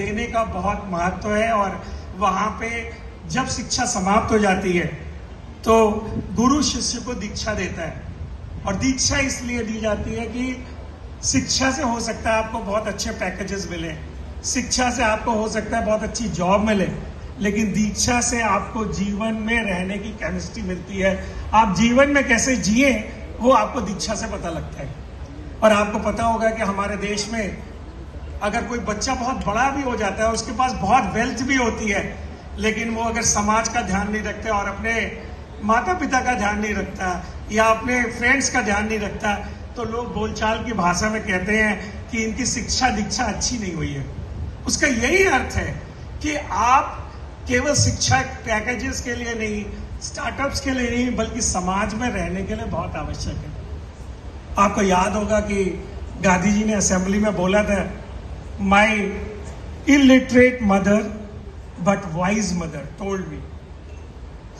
देने का बहुत महत्व है। और वहाँ पे जब शिक्षा समाप्त हो जाती है तो गुरु शिष्य को दीक्षा देता है। और दीक्षा इसलिए दी जाती है कि शिक्षा से हो सकता है आपको बहुत अच्छे पैकेजेस मिले, शिक्षा से आपको हो सकता है बहुत अच्छी जॉब मिले, लेकिन दीक्षा से आपको जीवन में रहने की केमिस्ट्री मिलती है। आप जीवन में कैसे जिए वो आपको दीक्षा से पता लगता है। और आपको पता होगा कि हमारे देश में अगर कोई बच्चा बहुत बड़ा भी हो जाता है, उसके पास बहुत वेल्थ भी होती है, लेकिन वो अगर समाज का ध्यान नहीं रखता और अपने माता पिता का ध्यान नहीं रखता या अपने फ्रेंड्स का ध्यान नहीं रखता, तो लोग बोलचाल की भाषा में कहते हैं कि इनकी शिक्षा दीक्षा अच्छी नहीं हुई है। उसका यही अर्थ है कि आप केवल शिक्षा पैकेजेस के लिए नहीं, स्टार्टअप्स के लिए नहीं, बल्कि समाज में रहने के लिए बहुत आवश्यक है। आपको याद होगा कि गांधी जी ने असेंबली में बोला था, my illiterate mother but wise mother told me.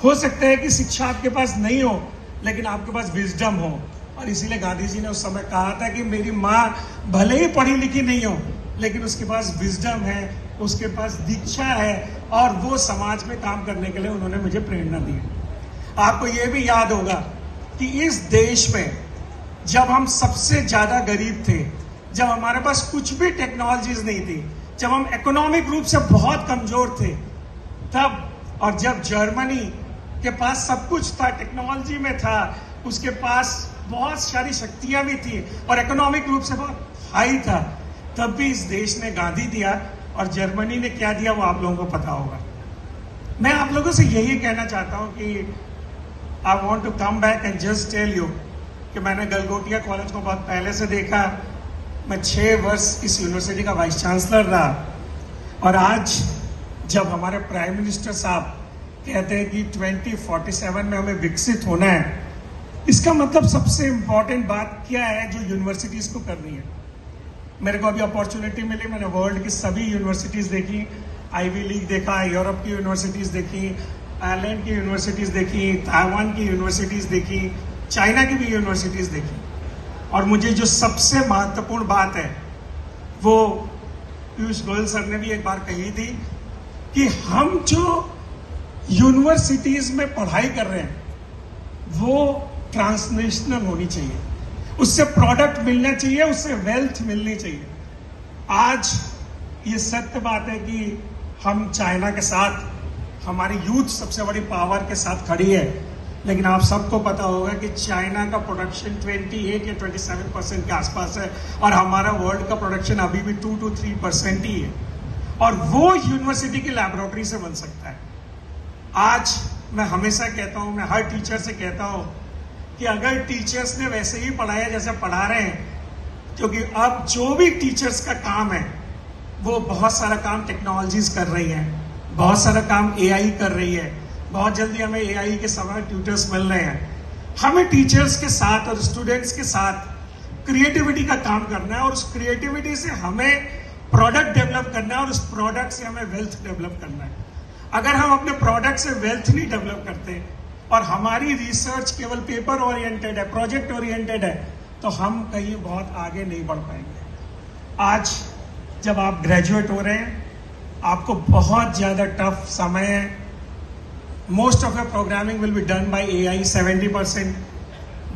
हो सकता है कि शिक्षा आपके पास नहीं हो, लेकिन आपके पास विजडम हो। और इसीलिए गांधी जी ने उस समय कहा था कि मेरी माँ भले ही पढ़ी लिखी नहीं हो, लेकिन उसके पास विजडम है, उसके पास दीक्षा है, और वो समाज में काम करने के लिए उन्होंने मुझे प्रेरणा दी। आपको ये भी याद होगा कि इस देश में जब हम सबसे ज्यादा गरीब थे, जब हमारे पास कुछ भी टेक्नोलॉजीज नहीं थी, जब हम इकोनॉमिक रूप से बहुत कमजोर थे, तब और जब जर्मनी के पास सब कुछ था, टेक्नोलॉजी में था, उसके पास बहुत सारी शक्तियां भी थी और इकोनॉमिक रूप से बहुत हाई था, तब भी इस देश ने गांधी दिया। और जर्मनी ने क्या दिया वो आप लोगों को पता होगा। मैं आप लोगों से यही कहना चाहता हूं कि I want to come back and just tell you कि मैंने गलगोटिया कॉलेज को बहुत पहले से देखा। मैं 6 वर्ष इस यूनिवर्सिटी का वाइस चांसलर रहा, और आज जब हमारे प्राइम मिनिस्टर साहब कहते हैं कि 2047 में हमें विकसित होना है, इसका मतलब सबसे इंपॉर्टेंट बात क्या है जो यूनिवर्सिटीज को करनी है। मेरे को अभी अपॉर्चुनिटी मिली, मैंने वर्ल्ड की सभी यूनिवर्सिटीज देखी, आईवी लीग देखा, यूरोप की यूनिवर्सिटीज देखी, आयरलैंड की यूनिवर्सिटीज देखी, ताइवान की यूनिवर्सिटीज देखी, चाइना की भी यूनिवर्सिटीज देखी। और मुझे जो सबसे महत्वपूर्ण बात है वो पीयूष गोयल सर ने भी एक बार कही थी कि हम जो यूनिवर्सिटीज में पढ़ाई कर रहे हैं वो ट्रांसनेशनल होनी चाहिए, उससे प्रोडक्ट मिलना चाहिए, उससे वेल्थ मिलनी चाहिए। आज ये सत्य बात है कि हम चाइना के साथ, हमारी यूथ सबसे बड़ी पावर के साथ खड़ी है, लेकिन आप सबको पता होगा कि चाइना का प्रोडक्शन 28 या 27% के आसपास है, और हमारा वर्ल्ड का प्रोडक्शन अभी भी 2 to 3% ही है, और वो यूनिवर्सिटी की लैबोरेटरी से बन सकता है। आज मैं हमेशा कहता हूं, मैं हर टीचर से कहता हूं कि अगर टीचर्स ने वैसे ही पढ़ाया जैसे पढ़ा रहे हैं, क्योंकि अब जो भी टीचर्स का काम है वो बहुत सारा काम टेक्नोलॉजीज कर रही है, बहुत सारा काम एआई कर रही है, बहुत जल्दी हमें एआई के समय ट्यूटर्स मिल रहे हैं। हमें टीचर्स के साथ और स्टूडेंट्स के साथ क्रिएटिविटी का काम करना है, और उस क्रिएटिविटी से हमें प्रोडक्ट डेवलप करना है, और उस प्रोडक्ट से हमें वेल्थ डेवलप करना है। अगर हम अपने प्रोडक्ट से वेल्थ नहीं डेवलप करते और हमारी रिसर्च केवल पेपर ओरिएंटेड है, प्रोजेक्ट ओरिएंटेड है, तो हम कहीं बहुत आगे नहीं बढ़ पाएंगे। आज जब आप ग्रेजुएट हो रहे हैं, आपको बहुत ज्यादा टफ समय है। Most of your programming will be done by AI 70%।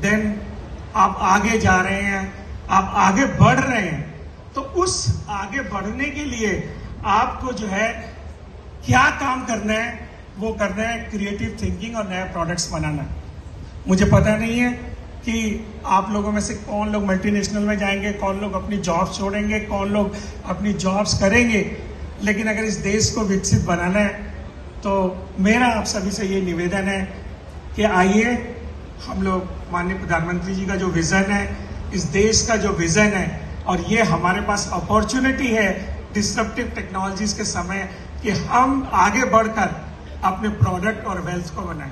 Then आप आगे जा रहे हैं, आप आगे बढ़ रहे हैं, तो उस आगे बढ़ने के लिए आपको जो है क्या काम करना है, वो करना है क्रिएटिव थिंकिंग और नए प्रोडक्ट्स बनाना। मुझे पता नहीं है कि आप लोगों में से कौन लोग मल्टीनेशनल में जाएंगे, कौन लोग अपनी जॉब्स छोड़ेंगे, कौन लोग अपनी जॉब्स करेंगे, लेकिन अगर इस देश को विकसित बनाना है तो मेरा आप सभी से ये निवेदन है कि आइए हम लोग माननीय प्रधानमंत्री जी का जो विजन है, इस देश का जो विजन है, और ये हमारे पास अपॉर्चुनिटी है डिस्रप्टिव टेक्नोलॉजीज के समय कि हम आगे बढ़कर अपने प्रोडक्ट और वेल्थ को बनाएं।